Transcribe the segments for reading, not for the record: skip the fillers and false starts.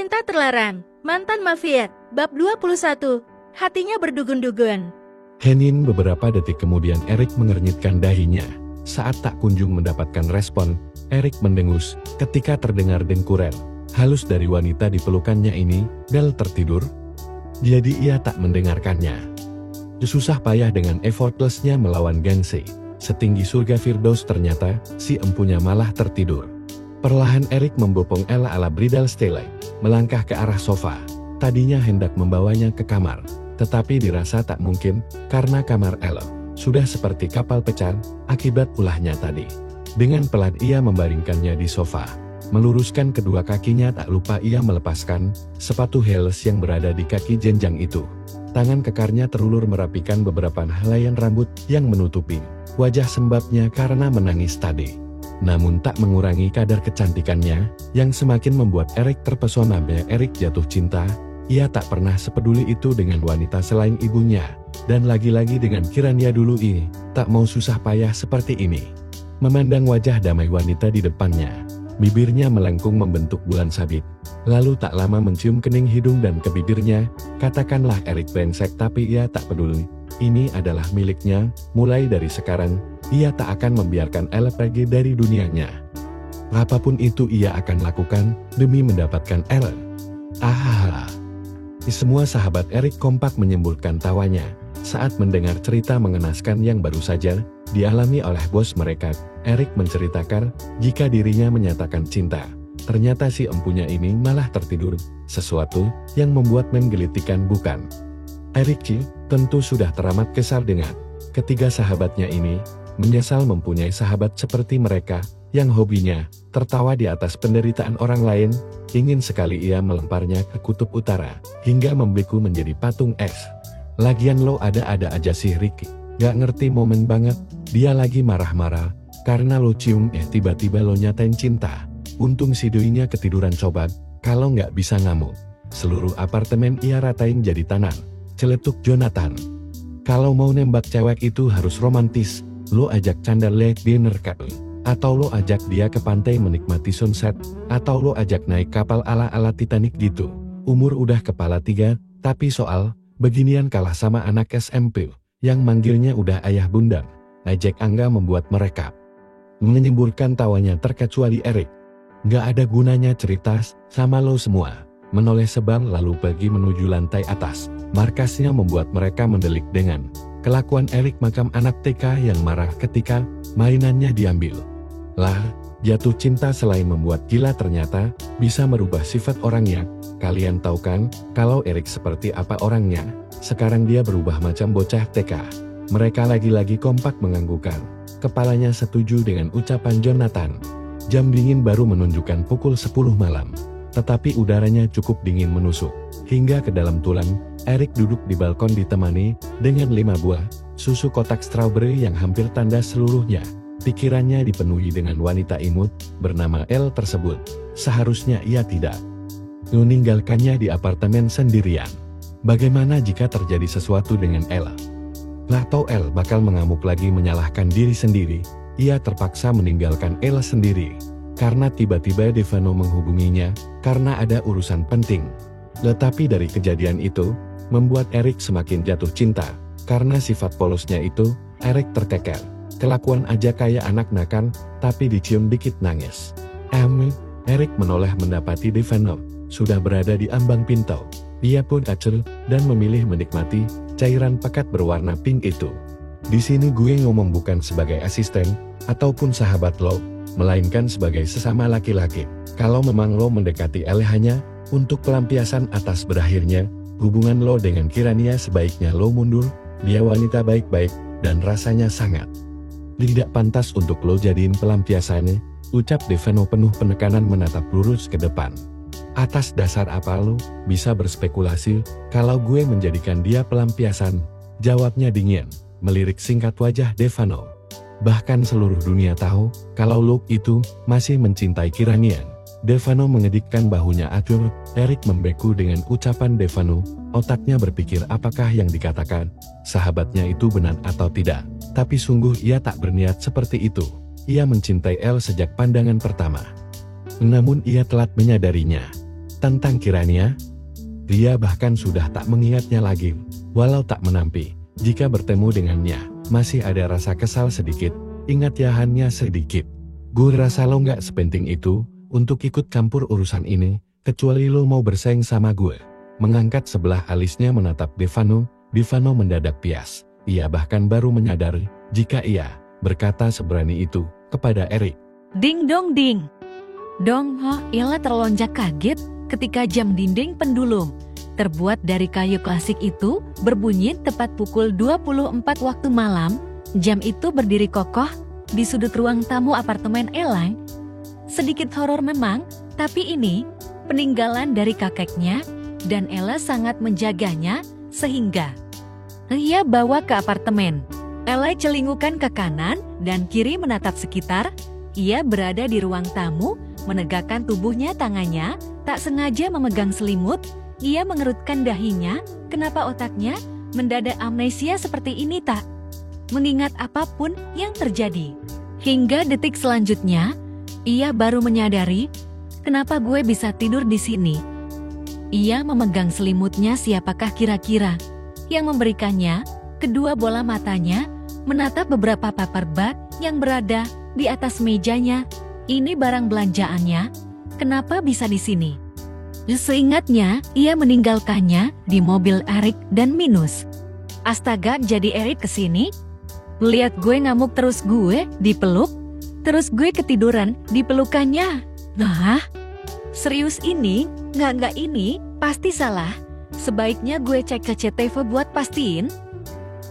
Cinta terlarang, mantan mafia, bab 21, hatinya berdugun-dugun. Henin beberapa detik kemudian Erik mengernyitkan dahinya. Saat tak kunjung mendapatkan respon, Erik mendengus ketika terdengar dengkuran halus dari wanita di pelukannya ini. Bel tertidur? Jadi ia tak mendengarkannya. Susah payah dengan effortlessnya melawan gengsi setinggi surga Firdaus, ternyata si empunya malah tertidur. Perlahan Erik membopong Ella ala bridal style, melangkah ke arah sofa. Tadinya hendak membawanya ke kamar, tetapi dirasa tak mungkin, karena kamar Ella sudah seperti kapal pecah akibat ulahnya tadi. Dengan pelan ia membaringkannya di sofa. Meluruskan kedua kakinya, tak lupa ia melepaskan sepatu heels yang berada di kaki jenjang itu. Tangan kekarnya terulur merapikan beberapa helaian rambut yang menutupi wajah sembabnya karena menangis tadi. Namun tak mengurangi kadar kecantikannya, yang semakin membuat Erik terpesona. Erik jatuh cinta. Ia tak pernah sepeduli itu dengan wanita selain ibunya, dan lagi-lagi dengan Kirania dulu ini, tak mau susah payah seperti ini. Memandang wajah damai wanita di depannya, bibirnya melengkung membentuk bulan sabit, lalu tak lama mencium kening hidung dan ke bibirnya. Katakanlah Erik brengsek, tapi ia tak peduli. Ini adalah miliknya, mulai dari sekarang, ia tak akan membiarkan Ella pergi dari dunianya. Apapun itu ia akan lakukan, demi mendapatkan Ella. Semua sahabat Erik kompak menyembulkan tawanya, saat mendengar cerita mengenaskan yang baru saja dialami oleh bos mereka. Erik menceritakan, jika dirinya menyatakan cinta, ternyata si empunya ini malah tertidur, sesuatu yang membuat menggelitikkan bukan? Erik tentu sudah teramat kesal dengan ketiga sahabatnya ini, menyesal mempunyai sahabat seperti mereka, yang hobinya tertawa di atas penderitaan orang lain. Ingin sekali ia melemparnya ke kutub utara, hingga membeku menjadi patung es. Lagian lo ada-ada aja sih Ricky, gak ngerti momen banget. Dia lagi marah-marah, karena lo cium tiba-tiba lo nyatain cinta. Untung si Doi-nya ketiduran sobat, kalau nggak bisa ngamuk. Seluruh apartemen ia ratain jadi tanah. Celetuk Jonathan. Kalau mau nembak cewek itu harus romantis, lo ajak candlelight dinner kali, atau lo ajak dia ke pantai menikmati sunset, atau lo ajak naik kapal ala-ala Titanic gitu. Umur udah kepala 3, tapi soal beginian kalah sama anak SMP, yang manggilnya udah ayah bunda. Ajak Angga membuat mereka menyemburkan tawanya terkecuali Erik. Gak ada gunanya cerita sama lo semua. Menoleh sebang lalu pergi menuju lantai atas. Markasnya membuat mereka mendelik dengan kelakuan Erik makam anak TK yang marah ketika mainannya diambil. Lah, jatuh cinta selain membuat gila ternyata bisa merubah sifat orangnya. Kalian tahu kan, kalau Erik seperti apa orangnya? Sekarang dia berubah macam bocah TK. Mereka lagi-lagi kompak menganggukkan kepalanya setuju dengan ucapan Jonathan. Jam dingin baru menunjukkan pukul 10 malam. Tetapi udaranya cukup dingin menusuk hingga ke dalam tulang. Erik duduk di balkon ditemani dengan 5 buah susu kotak strawberry yang hampir tandas seluruhnya. Pikirannya dipenuhi dengan wanita imut bernama Elle tersebut. Seharusnya ia tidak meninggalkannya di apartemen sendirian. Bagaimana jika terjadi sesuatu dengan Elle? Atau Elle bakal mengamuk lagi menyalahkan diri sendiri. Ia terpaksa meninggalkan Elle sendiri karena tiba-tiba Devano menghubunginya karena ada urusan penting. Tetapi dari kejadian itu, membuat Erik semakin jatuh cinta. Karena sifat polosnya itu, Erik terkeker. Kelakuan aja kayak anak nakal, tapi dicium dikit nangis. Erik menoleh mendapati Devano sudah berada di ambang pintu. Dia pun acel dan memilih menikmati cairan pekat berwarna pink itu. Di sini gue ngomong bukan sebagai asisten ataupun sahabat lo, melainkan sebagai sesama laki-laki. Kalau memang lo mendekati Elle hanya untuk pelampiasan atas berakhirnya hubungan lo dengan Kirania, sebaiknya lo mundur. Dia wanita baik-baik dan rasanya sangat tidak pantas untuk lo jadiin pelampiasannya, ucap Devano penuh penekanan menatap lurus ke depan. Atas dasar apa lo bisa berspekulasi kalau gue menjadikan dia pelampiasan? Jawabnya dingin, melirik singkat wajah Devano. Bahkan seluruh dunia tahu kalau lo itu masih mencintai Kirania. Devano mengedikkan bahunya acur. Erik membeku dengan ucapan Devano. Otaknya berpikir apakah yang dikatakan sahabatnya itu benar atau tidak. Tapi sungguh ia tak berniat seperti itu. Ia mencintai Elle sejak pandangan pertama. Namun ia telat menyadarinya. tentang kiranya. Dia bahkan sudah tak mengingatnya lagi, walau tak menampi. Jika bertemu dengannya, masih ada rasa kesal sedikit. Ingat ya, hanya sedikit. Gue rasa lo gak sepenting itu untuk ikut campur urusan ini, kecuali lo mau bersaing sama gue. Mengangkat sebelah alisnya menatap Devano mendadak pias. Ia bahkan baru menyadari jika ia berkata seberani itu kepada Erik. Ding dong ding. Dong ho, Ella terlonjak kaget ketika jam dinding pendulum terbuat dari kayu klasik itu berbunyi tepat pukul 24 waktu malam. Jam itu berdiri kokoh di sudut ruang tamu apartemen Ella. Sedikit horor memang, tapi ini peninggalan dari kakeknya dan Ella sangat menjaganya sehingga ia bawa ke apartemen. Ella celingukan ke kanan dan kiri menatap sekitar. Ia berada di ruang tamu, menegakkan tubuhnya, tangannya tak sengaja memegang selimut. Ia mengerutkan dahinya. Kenapa otaknya mendadak amnesia seperti ini, tak mengingat apapun yang terjadi. Hingga detik selanjutnya, ia baru menyadari, kenapa gue bisa tidur di sini. Ia memegang selimutnya. Siapakah kira-kira yang memberikannya? Kedua bola matanya menatap beberapa paper bag yang berada di atas mejanya. Ini barang belanjaannya. Kenapa bisa di sini? Seingatnya, ia meninggalkannya di mobil Erik dan Minus. Astaga, jadi Erik kesini? Lihat gue ngamuk terus gue dipeluk, terus gue ketiduran di pelukannya. Nah, serius ini? Nggak ini, pasti salah. Sebaiknya gue cek ke CCTV buat pastiin.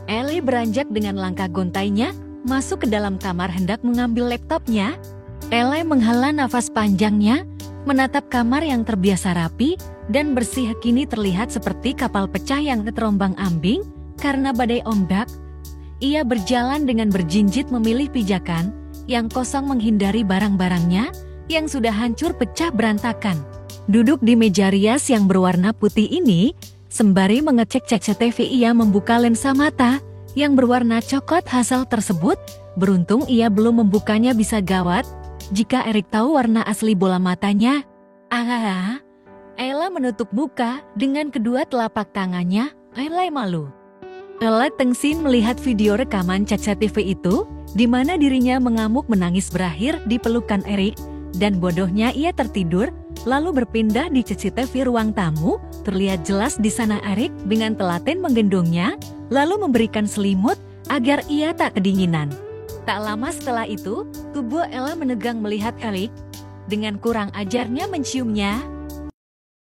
Ellie beranjak dengan langkah gontainya, masuk ke dalam kamar hendak mengambil laptopnya. Ellie menghela nafas panjangnya, menatap kamar yang terbiasa rapi dan bersih kini terlihat seperti kapal pecah yang terombang-ambing karena badai ombak. Ia berjalan dengan berjinjit memilih pijakan yang kosong menghindari barang-barangnya yang sudah hancur pecah berantakan. Duduk di meja rias yang berwarna putih ini, sembari mengecek CCTV ia membuka lensa mata yang berwarna coklat hasil tersebut. Beruntung ia belum membukanya, bisa gawat jika Erik tahu warna asli bola matanya. Ella menutup muka dengan kedua telapak tangannya. Ella malu. Ella tengsin melihat video rekaman CCTV itu, di mana dirinya mengamuk menangis berakhir di pelukan Erik, dan bodohnya ia tertidur, lalu berpindah di CCTV ruang tamu. Terlihat jelas di sana Erik dengan telaten menggendongnya, lalu memberikan selimut agar ia tak kedinginan. Tak lama setelah itu, tubuh Ella menegang melihat Erik. Dengan kurang ajarnya menciumnya.